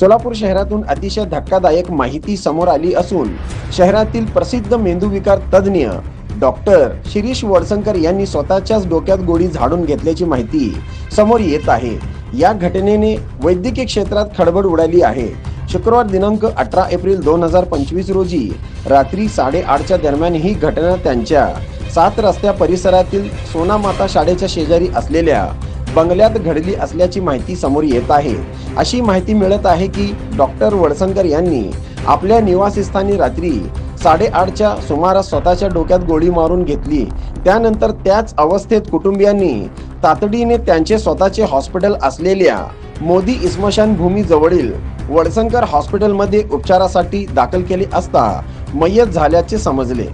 सोलापूर शहरातून अतिशय धक्कादायक माहिती समोर आली असून शहरातील प्रसिद्ध मेंदूविकार तज्ज्ञ डॉक्टर शिरीष वडसंकर यांनी स्वतःच्याच डोक्यात गोळी झाडून घेतल्याची माहिती समोर येत आहे। या घटनेने वैद्यकीय क्षेत्रात खळबळ उडाली आहे। शुक्रवार दिनांक 18 एप्रिल 2025 रोजी रात्री 8:30च्या दरम्यान ही घटना त्यांच्या 7 रस्त्या परिसरातील सोनामाता शाळेच्या शेजारी असलेल्या बंगल्यात घडली असल्याची माहिती समोर येत आहे। अशी माहिती मिळत आहे की डॉक्टर वडसंकर यांनी आपल्या निवासस्थानी रात्री 8:30च्या सुमारास स्वतःच्या डोक्यात गोळी मारून घेतली। त्यानंतर त्याच अवस्थेत कुटुंबियांनी तातडीने त्यांचे स्वतःचे हॉस्पिटल असलेल्या मोदी स्मशानभूमी जवळील वडसंकर हॉस्पिटलमध्ये उपचारासाठी दाखल केले असता मयत झाल्याचे समजले।